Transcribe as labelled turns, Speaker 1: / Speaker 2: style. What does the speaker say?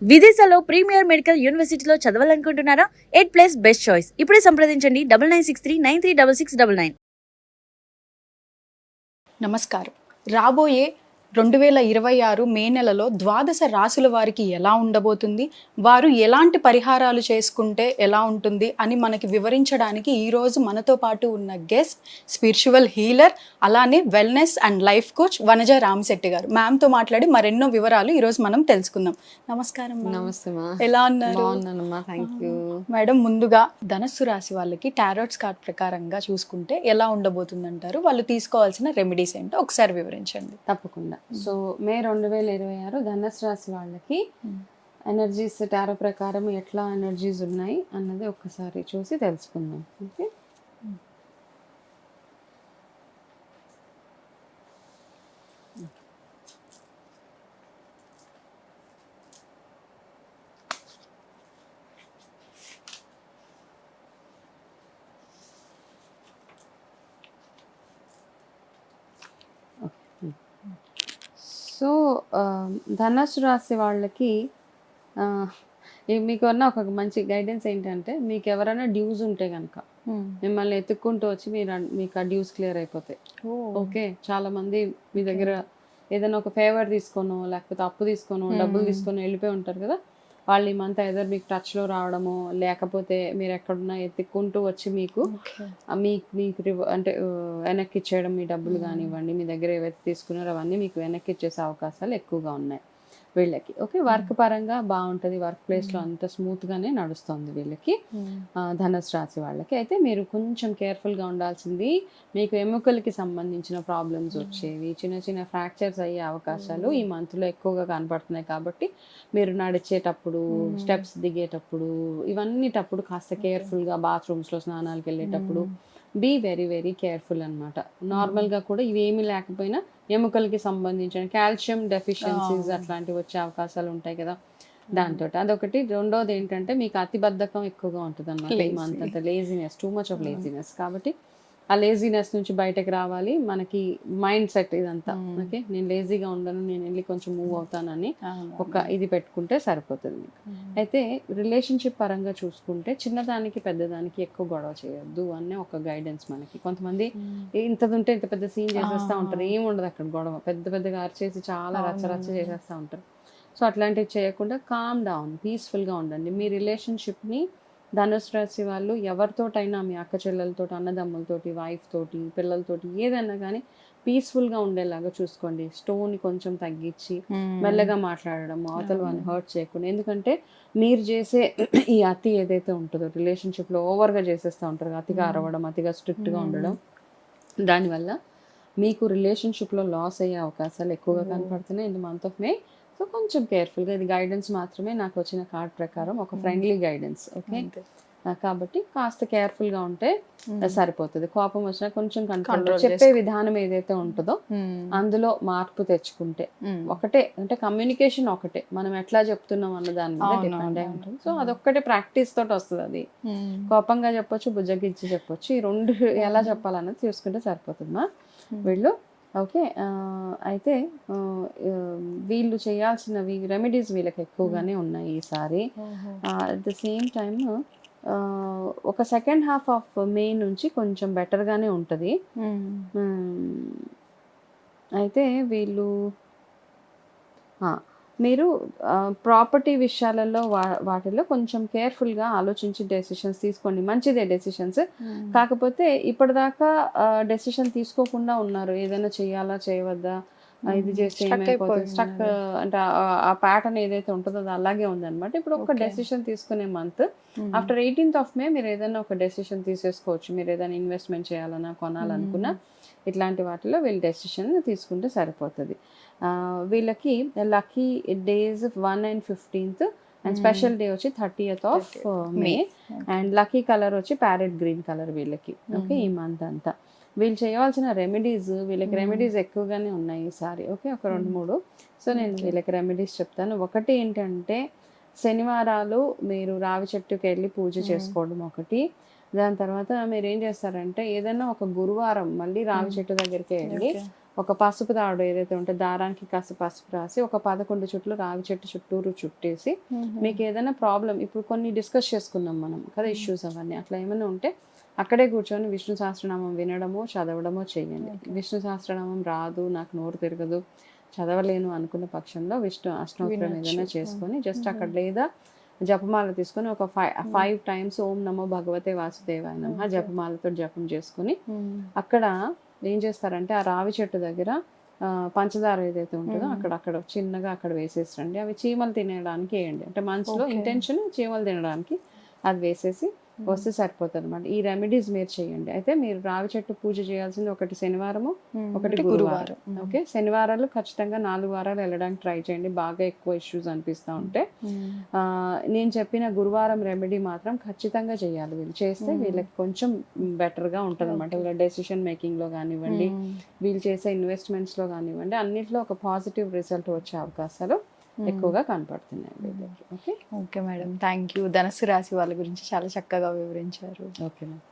Speaker 1: విదేశాల్లో premier medical యూనివర్సిటీలో చదవాలనుకుంటున్నారా? 8+ best choice. ఇప్పుడే సంప్రదించండి 9963936699.
Speaker 2: నమస్కారం. రాబోయే 2026 మే నెలలో ద్వాదశ రాశుల వారికి ఎలా ఉండబోతుంది, వారు ఎలాంటి పరిహారాలు చేసుకుంటే ఎలా ఉంటుంది అని మనకి వివరించడానికి ఈరోజు మనతో పాటు ఉన్న గెస్ట్ స్పిరిచువల్ హీలర్, అలానే wellness and life coach Vanaja Ramasetti గారు. మ్యామ్తో మాట్లాడి మరెన్నో వివరాలు ఈరోజు మనం తెలుసుకుందాం. నమస్కారం.
Speaker 3: నమస్తే మా.
Speaker 2: ఎలా ఉన్నారు?
Speaker 3: బాగున్నానమ్మా, థ్యాంక్ యూ.
Speaker 2: మేడం, ముందుగా ధనస్సు రాశి వాళ్ళకి టారోట్స్ కార్డ్ ప్రకారంగా చూసుకుంటే ఎలా ఉండబోతుంది అంటారు? వాళ్ళు తీసుకోవాల్సిన రెమెడీస్ ఏంటో ఒకసారి వివరించండి.
Speaker 3: తప్పకుండా. సో మే 2026 ధనుసు రాశి వాళ్ళకి ఎనర్జీస్ టారో ప్రకారం ఎట్లా ఎనర్జీస్ ఉన్నాయి అన్నది ఒక్కసారి చూసి తెలుసుకుందాం. ఓకే, సో ధనుసు రాశి వాళ్ళకి మీకు ఉన్న ఒక మంచి గైడెన్స్ ఏంటంటే, మీకు ఎవరైనా డ్యూస్ ఉంటే కనుక మిమ్మల్ని ఎత్తుక్కుంటూ వచ్చి మీకు ఆ డ్యూస్ క్లియర్ అయిపోతాయి. ఓకే, చాలా మంది మీ దగ్గర ఏదైనా ఒక ఫేవర్ తీసుకోనో లేకపోతే అప్పు తీసుకోనో డబ్బులు తీసుకొని వెళ్ళిపోయి ఉంటారు కదా. వాళ్ళు ఈ మంత్ ఎదర్ మీకు టచ్లో రావడము, లేకపోతే మీరు ఎక్కడున్నా ఎత్తుక్కుంటూ వచ్చి మీకు అంటే వెనక్కి ఇచ్చేయడం, మీ డబ్బులు కానివ్వండి, మీ దగ్గర ఏవైతే తీసుకున్నారో అవన్నీ మీకు వెనక్కి ఇచ్చేసే అవకాశాలు ఎక్కువగా ఉన్నాయి వీళ్ళకి. ఓకే, వర్క్ పరంగా బాగుంటుంది, వర్క్ ప్లేస్లో అంత స్మూత్గానే నడుస్తుంది వీళ్ళకి, ధనుసు రాశి వాళ్ళకి. అయితే మీరు కొంచెం కేర్ఫుల్గా ఉండాల్సింది, మీకు ఎముకలకి సంబంధించిన ప్రాబ్లమ్స్ వచ్చేవి, చిన్న చిన్న ఫ్రాక్చర్స్ అయ్యే అవకాశాలు ఈ మంత్లో ఎక్కువగా కనపడుతున్నాయి. కాబట్టి మీరు నడిచేటప్పుడు, స్టెప్స్ దిగేటప్పుడు, ఇవన్నీటప్పుడు కాస్త కేర్ఫుల్గా, బాత్రూమ్స్లో స్నానాలకు వెళ్ళేటప్పుడు బీ వెరీ వెరీ కేర్ఫుల్ అనమాట. నార్మల్గా కూడా ఇవేమీ లేకపోయినా ఎముకలకి సంబంధించిన కాల్షియం డెఫిషియన్సీస్ అట్లాంటివి వచ్చే అవకాశాలు ఉంటాయి కదా, దాంతో అదొకటి. రెండోది ఏంటంటే, మీకు అతి బద్ధకం ఎక్కువగా ఉంటుంది అన్నమాట ఈ మంత్ అంతా, laziness, too much of laziness. కాబట్టి ఆ లేజినెస్ నుంచి బయటకు రావాలి. మనకి మైండ్ సెట్ ఇదంతా ఓకే, నేను లేజీగా ఉండను, నేను వెళ్ళి కొంచెం మూవ్ అవుతానని ఒక ఇది పెట్టుకుంటే సరిపోతుంది మీకు. అయితే రిలేషన్షిప్ పరంగా చూసుకుంటే చిన్నదానికి పెద్దదానికి ఎక్కువ గొడవ చేయొద్దు అనే ఒక గైడెన్స్ మనకి. కొంతమంది ఇంతది ఉంటే ఇంత పెద్ద సీన్ చేసేస్తూ ఉంటారు, ఏముండదు అక్కడ గొడవ, పెద్ద పెద్దగా అరిచేసి చాలా రచ్చ చేసేస్తూ ఉంటారు. సో అట్లాంటివి చేయకుండా కామ్ డౌన్, పీస్ఫుల్గా ఉండండి. మీ రిలేషన్షిప్ని ధనుసు రాశి వాళ్ళు ఎవరితోటైనా, మీ అక్క చెల్లెలతో, అన్నదమ్ములతోటి, వైఫ్ తోటి, పిల్లలతోటి, ఏదైనా కానీ పీస్ఫుల్గా ఉండేలాగా చూసుకోండి. స్టోన్ కొంచెం తగ్గించి మెల్లగా మాట్లాడడం, అవతల వాళ్ళని హర్ట్ చేయకుండా. ఎందుకంటే మీరు చేసే ఈ అతి ఏదైతే ఉంటుందో రిలేషన్షిప్లో ఓవర్గా చేసేస్తూ ఉంటారు, అతిగా అరవడం, అతిగా స్ట్రిక్ట్గా ఉండడం, దానివల్ల మీకు రిలేషన్షిప్లో లాస్ అయ్యే అవకాశాలు ఎక్కువగా కనపడుతున్నాయి in the month of May. So కొంచెం కేర్ఫుల్గా, ఇది గైడెన్స్ మాత్రమే, నాకు వచ్చిన కార్డ్ ప్రకారం ఒక ఫ్రెండ్లీ గైడెన్స్. ఓకే, కాబట్టి కాస్త కేర్ఫుల్గా ఉంటే సరిపోతుంది. కోపం వచ్చినా కొంచెం కంట్రోల్, చెప్పే విధానం ఏదైతే ఉంటుందో అందులో మార్పు తెచ్చుకుంటే, ఒకటే అంటే కమ్యూనికేషన్ ఒకటే, మనం ఎట్లా చెప్తున్నాం అన్న దాని మీద డిపెండ్ అయి ఉంటుంది. సో అదొక్కటే ప్రాక్టీస్ తోటి వస్తుంది. అది కోపంగా చెప్పొచ్చు, బుజ్జగిచ్చి చెప్పొచ్చు, ఈ రెండు ఎలా చెప్పాలన్నది చూసుకుంటే సరిపోతుందా వీళ్ళు. ఓకే, అయితే వీళ్ళు చేయాల్సినవి రెమెడీస్ వీళ్ళకి ఎక్కువగానే ఉన్నాయి ఈసారి. అట్ ద సేమ్ టైమ్ ఒక సెకండ్ హాఫ్ ఆఫ్ మే నుంచి కొంచెం బెటర్గానే ఉంటుంది. అయితే వీళ్ళు మీరు ప్రాపర్టీ విషయాలలో వాటిలో కొంచెం కేర్ఫుల్గా ఆలోచించి డెసిషన్స్ తీసుకోండి. మంచిదే డెసిషన్స్, కాకపోతే ఇప్పటిదాకా డెసిషన్ తీసుకోకుండా ఉన్నారు, ఏదైనా చేయాలా చేయవద్దా, ఇది చేస్తే ఏమైపోతుంది, స్టక్ అంటే ఆ ప్యాటర్న్ ఏదైతే ఉంటుందో అది అలాగే ఉందన్నమాట. ఇప్పుడు ఒక డెసిషన్ తీసుకునే month after 18th of May మీరు ఏదైనా ఒక డెసిషన్ తీసేసుకోవచ్చు. మీరు ఏదైనా ఇన్వెస్ట్మెంట్ చేయాలన్నా, కొనాలనుకున్నా, ఇట్లాంటి వాటిలో వీళ్ళు డెసిషన్ తీసుకుంటే సరిపోతుంది. వీళ్ళకి lucky days 1 and 15th, and special day వచ్చి 30th of May, and lucky colour వచ్చి ప్యారెట్ గ్రీన్ కలర్ వీళ్ళకి. ఓకే, ఈ మంత్ అంతా వీళ్ళు చేయవలసిన రెమెడీస్, వీళ్ళకి రెమెడీస్ ఎక్కువగానే ఉన్నాయి ఈసారి. ఓకే, ఒక 2-3. సో నేను వీళ్ళకి రెమెడీస్ చెప్తాను. ఒకటి ఏంటంటే, శనివారాలు మీరు రావి చెట్టుకి వెళ్ళి పూజ చేసుకోవడం ఒకటి. దాని తర్వాత మీరు ఏం చేస్తారంటే, ఏదైనా ఒక గురువారం మళ్ళీ రావి చెట్టు దగ్గరికి వెళ్ళి ఒక పసుపు తాడు ఏదైతే ఉంటే దారానికి కాస్త పసుపు రాసి ఒక 11 చుట్లు రావి చెట్టు చుట్టూరు చుట్టేసి మీకు ఏదైనా ప్రాబ్లం ఇప్పుడు కొన్ని డిస్కస్ చేసుకున్నాం మనం కదా ఇష్యూస్ అవన్నీ అట్లా ఏమైనా ఉంటే అక్కడే కూర్చొని విష్ణు సహస్రనామం వినడమో చదవడమో చేయండి. విష్ణు సహస్రనామం రాదు, నాకు నోరు తిరగదు, చదవలేను అనుకున్న పక్షంలో విష్ణు అష్టోత్తరం ఏదైనా చేసుకొని జస్ట్ అక్కడ లేదా జపమాల తీసుకొని ఒక 5 times ఓం నమో భగవతే వాసుదేవాయ నమః జపమాలతో జపం చేసుకుని అక్కడ ఏం చేస్తారంటే ఆ రావి చెట్టు దగ్గర పంచదార ఏదైతే ఉంటుందో అక్కడ చిన్నగా అక్కడ వేసేసండి. అవి చీమలు తినడానికి వేయండి. అంటే మనసులో ఇంటెన్షన్ చీమలు తినడానికి అది వేసేసి వస్తే సరిపోతుంది అనమాట. ఈ రెమెడీస్ మీరు చేయండి. అయితే మీరు రావి చెట్టు పూజ చేయాల్సింది ఒకటి శనివారము, ఒకటి గురువారం. ఓకే, శనివారాలు ఖచ్చితంగా 4 వారాలు వెళ్ళడానికి ట్రై చేయండి. బాగా ఎక్కువ ఇష్యూస్ అనిపిస్తూ ఉంటే నేను చెప్పిన గురువారం రెమెడీ మాత్రం ఖచ్చితంగా చేయాలి. వీళ్ళు చేస్తే వీళ్ళకి కొంచెం బెటర్గా ఉంటుంది అనమాట. వీళ్ళ డెసిషన్ మేకింగ్లో కానివ్వండి, వీళ్ళు చేసే ఇన్వెస్ట్మెంట్స్లో కానివ్వండి, అన్నిట్లో ఒక పాజిటివ్ రిజల్ట్ వచ్చే అవకాశాలు ఎక్కువగా కనపడుతున్నాయి వీళ్ళకి. Okay
Speaker 2: okay madam, thank you. ధనుసు రాశి వాళ్ళ గురించి చాలా చక్కగా వివరించారు.
Speaker 3: Okay madam.